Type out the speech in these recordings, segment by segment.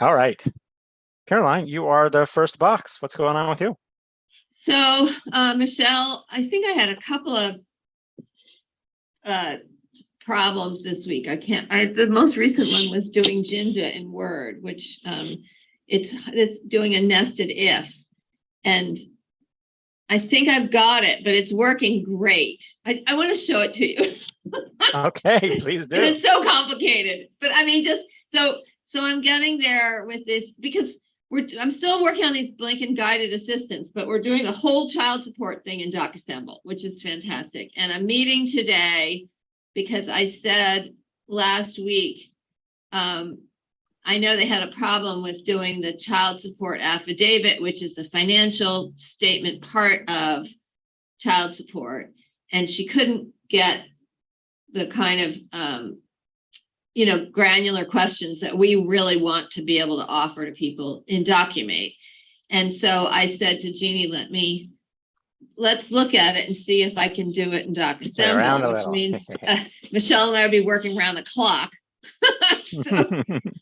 All right. Caroline, you are the first box. What's going on with you? So, Michelle, I think I had a couple of problems this week. The most recent one was doing Jinja in Word, which it's doing a nested if. And I think I've got it, but it's working great. I want to show it to you. Okay, please do. It's so complicated, but I mean, so I'm getting there with this because I'm still working on these Blinken guided assistants, but we're doing a whole child support thing in DocAssembly, which is fantastic. And I'm meeting today because I said last week, I know they had a problem with doing the child support affidavit, which is the financial statement part of child support. And she couldn't get the kind of, granular questions that we really want to be able to offer to people in Documate. And so I said to Jeannie, let's look at it and see if I can do it in DocAssembly, which means Michelle and I will be working around the clock.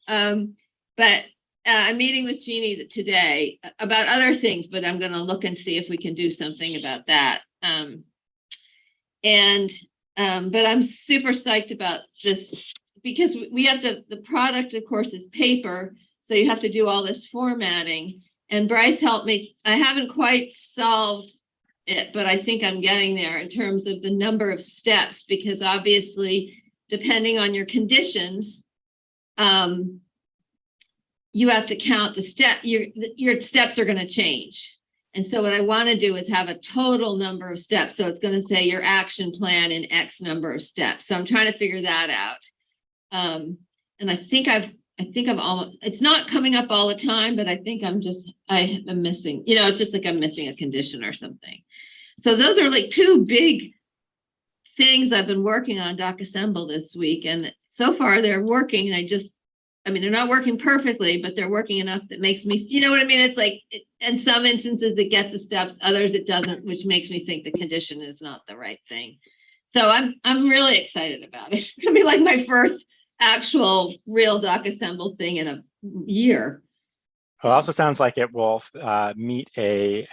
But I'm meeting with Jeannie today about other things, but I'm going to look and see if we can do something about that. But I'm super psyched about this because we have to, the product, of course, is paper. So you have to do all this formatting, and Bryce helped me. I haven't quite solved it, but I think I'm getting there in terms of the number of steps, because obviously, depending on your conditions, you have to count the step, your steps are going to change. And so what I want to do is have a total number of steps. So it's going to say your action plan in X number of steps. So I'm trying to figure that out. And I think I'm almost, it's not coming up all the time, but I think I'm missing, it's just like I'm missing a condition or something. So those are like two big things I've been working on DocAssembly this week. And so far they're working. They're not working perfectly, but they're working enough that makes me, you know what I mean? It's like, in some instances it gets the steps, others it doesn't, which makes me think the condition is not the right thing. So I'm really excited about it. It's gonna be like my first actual real DocAssembly thing in a year. Well, it also sounds like it will meet a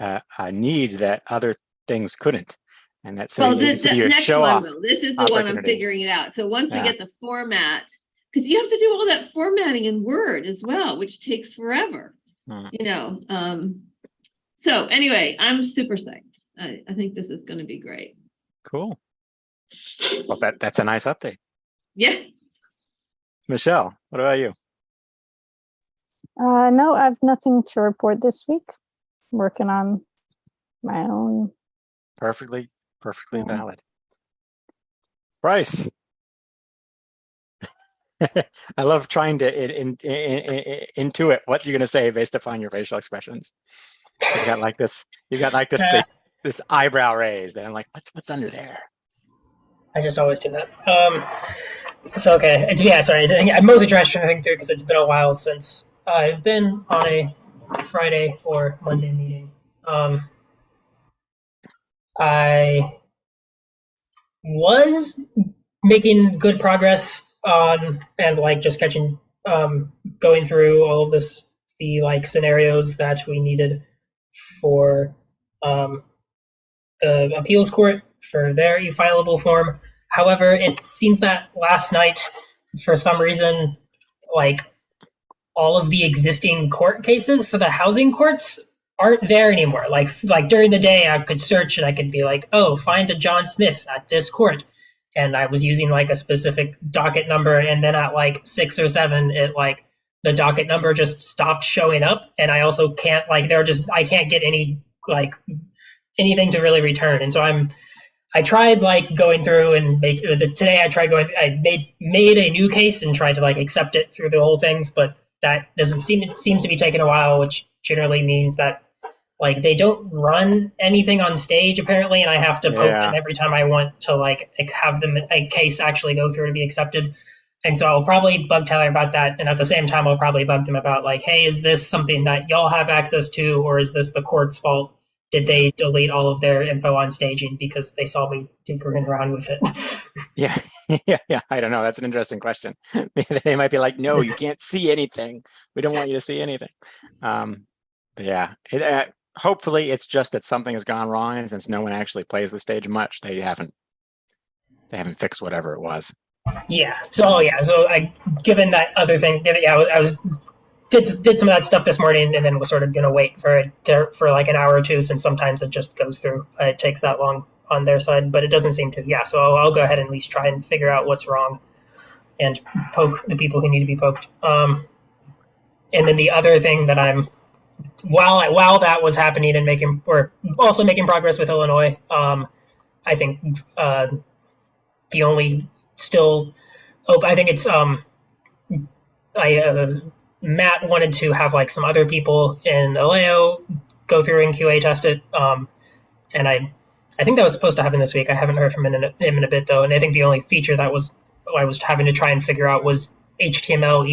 need that other things couldn't. And that's the next one will. This is the one I'm figuring it out. So once we get the format, because you have to do all that formatting in Word as well, which takes forever, So anyway, I'm super psyched. I think this is going to be great. Cool. Well, that's a nice update. Yeah. Michelle, what about you? No, I have nothing to report this week. I'm working on my own. Perfectly valid. Bryce. I love trying to intuit what you're going to say based upon your facial expressions. You got like this this eyebrow raised, and I'm like, what's under there? I just always do that. So okay, I'm mostly trying to think through because it's been a while since I've been on a Friday or Monday meeting. I was making good progress on and just catching, going through all of the scenarios that we needed for the appeals court for their e-fileable form. However, it seems that last night, for some reason, all of the existing court cases for the housing courts aren't there anymore. Like during the day, I could search and I could be like, oh, find a John Smith at this court. And I was using a specific docket number, and then at 6 or 7, the docket number just stopped showing up, and I also can't I can't get any anything to really return. And so I tried going through and today I made a new case and tried to accept it through the whole things, but that seems to be taking a while, which generally means that they don't run anything on stage apparently, and I have to poke them every time I want to have them a case actually go through to be accepted. And so I'll probably bug Tyler about that, and at the same time I'll probably bug them about hey, is this something that y'all have access to, or is this the court's fault did they delete all of their info on staging because they saw me tinkering around with it? Yeah, yeah. I don't know. That's an interesting question. They might be like, no, you can't see anything. We don't want you to see anything. But yeah, hopefully it's just that something has gone wrong, and since no one actually plays with stage much, they haven't fixed whatever it was. Yeah. So given that other thing, I was did some of that stuff this morning, and then was sort of going to wait for like an hour or two, since sometimes it just goes through. It takes that long on their side, but it doesn't seem to. Yeah. So I'll go ahead and at least try and figure out what's wrong, and poke the people who need to be poked. And then the other thing that I'm while that was happening and making progress with Illinois, I think the only still hope, I think it's Matt wanted to have like some other people in Aleo go through and QA test it, and I think that was supposed to happen this week. I haven't heard from him in a bit though, and I think the only feature that I was having to try and figure out was HTML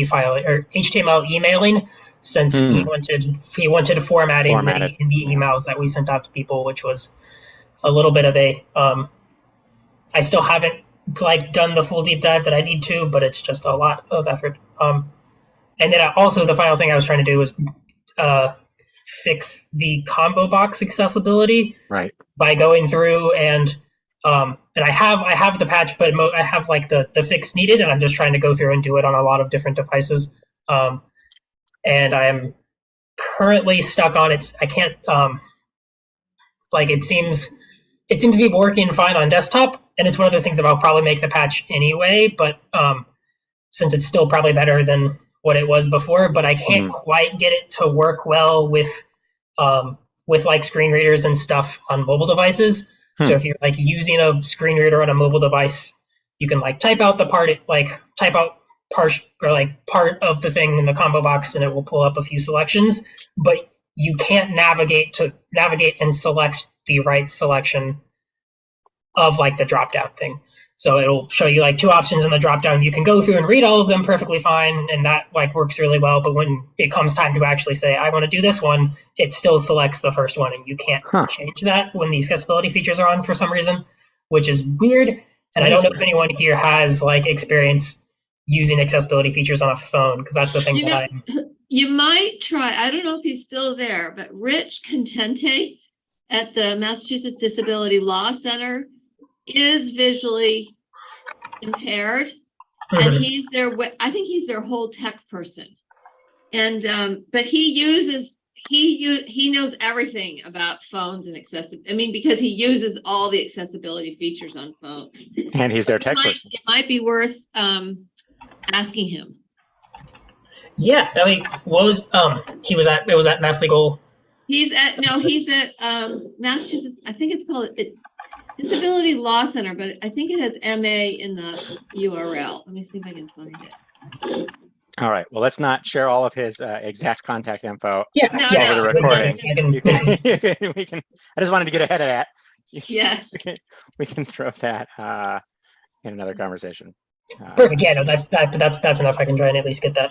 emailing, since he wanted formatting in the emails that we sent out to people, which was a little bit of a I still haven't like done the full deep dive that I need to, but it's just a lot of effort. And then also the final thing I was trying to do was fix the combo box accessibility, right, by going through and I have the patch, but I have like the fix needed, and I'm just trying to go through and do it on a lot of different devices. And I am currently stuck on it. I can't it seems to be working fine on desktop, and it's one of those things that I'll probably make the patch anyway, but since it's still probably better than what it was before, but I can't quite get it to work well with like screen readers and stuff on mobile devices. So if you're like using a screen reader on a mobile device, you can like type out part of the thing in the combo box, and it will pull up a few selections, but you can't navigate and select the right selection of like the drop down thing. So it'll show you like two options in the drop down. You can go through and read all of them perfectly fine, and that like works really well. But when it comes time to actually say, I want to do this one, it still selects the first one, and you can't change that when the accessibility features are on for some reason, which is weird. And I don't know if anyone here has like experience using accessibility features on a phone, because that's the thing you might try. I don't know if he's still there, but Rich Contente at the Massachusetts Disability Law Center is visually impaired, and he's I think he's their whole tech person, and but he knows everything about phones and accessibility. I mean, because he uses all the accessibility features on phones, and he's their tech person. It might be worth asking him. Yeah, I mean, it was at Mass Legal. He's at Massachusetts. I think it's Disability Law Center, but I think it has MA in the URL. Let me see if I can find it. All right. Well, let's not share all of his exact contact info over No. the recording. We can. I just wanted to get ahead of that. Yeah. We can throw that in another conversation. Perfect. Yeah, no, that's enough. I can try and at least get that.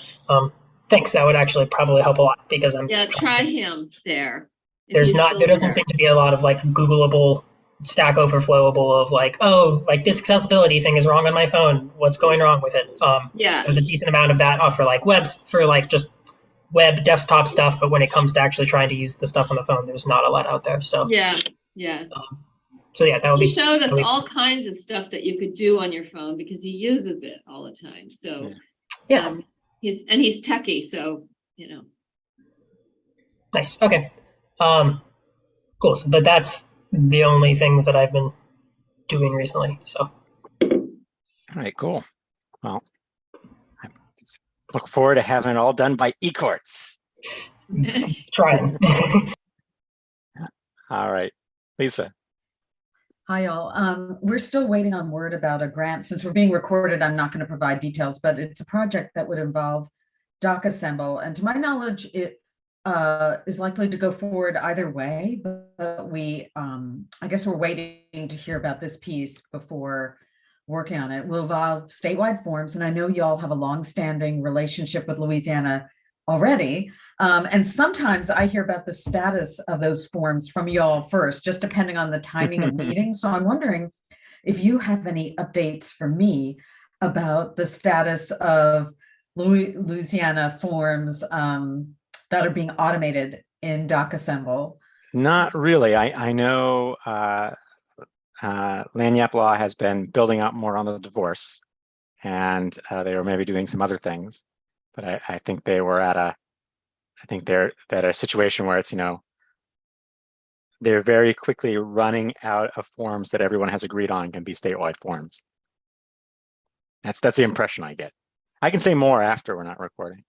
Thanks. That would actually probably help a lot, because try him there. There doesn't seem to be a lot of like Googleable, Stack Overflowable of like, oh, like this accessibility thing is wrong on my phone. What's going wrong with it? There's a decent amount of that for like just web desktop stuff, but when it comes to actually trying to use the stuff on the phone, there's not a lot out there. So yeah. So yeah, that would be. He showed us all kinds of stuff that you could do on your phone because he uses it all the time. So yeah, he's techie, so Nice. Okay. Cool. So, but that's the only things that I've been doing recently. So. All right. Cool. Well, I look forward to having it all done by eCourts. Trying. All right, Lisa. Hi, all. We're still waiting on word about a grant. Since we're being recorded, I'm not going to provide details, but it's a project that would involve DocAssembly. And to my knowledge, it is likely to go forward either way. But I guess we're waiting to hear about this piece before working on it. It will involve statewide forms. And I know y'all have a longstanding relationship with Louisiana already. And sometimes I hear about the status of those forms from y'all first, just depending on the timing of meetings. So I'm wondering if you have any updates for me about the status of Louisiana forms that are being automated in DocAssemble. Not really. I know Lagniappe Law has been building up more on the divorce, and they were maybe doing some other things, but I think they were at they're at a situation where it's, they're very quickly running out of forms that everyone has agreed on can be statewide forms. That's the impression I get. I can say more after we're not recording.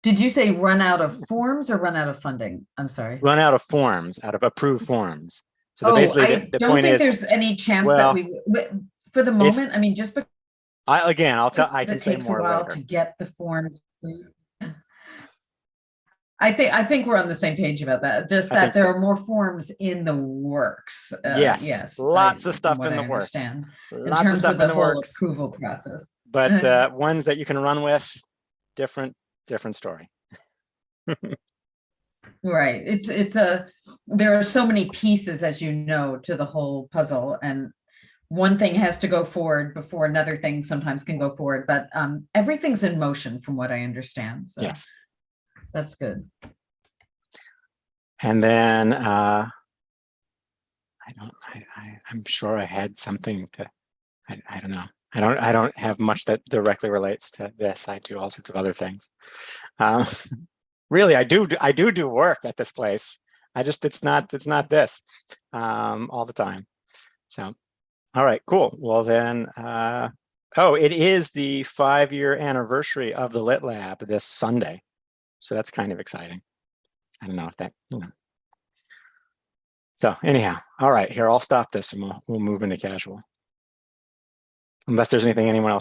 Did you say run out of forms or run out of funding? I'm sorry. Run out of forms, out of approved forms. So basically, the don't point think is, there's any chance well, that for the moment, I mean, just because I can it say takes a more while later. to get the forms. I think we're on the same page about that. Just I that think there so. are more forms in the works. Yes, lots of stuff in the works. In Lots of terms stuff of the in the whole works. approval process. But ones that you can run with, different story. Right. There are so many pieces, as you know, to the whole puzzle, and one thing has to go forward before another thing sometimes can go forward, but everything's in motion from what I understand. So Yes. that's good. And then I'm sure I had something to, I don't know. I don't have much that directly relates to this. I do all sorts of other things. Really, I do work at this place. It's not this all the time. So, all right, cool. Well then, it is the 5-year anniversary of the Lit Lab this Sunday. So that's kind of exciting. I don't know if that, So anyhow, all right, here, I'll stop this and we'll move into casual. Unless there's anything anyone else wants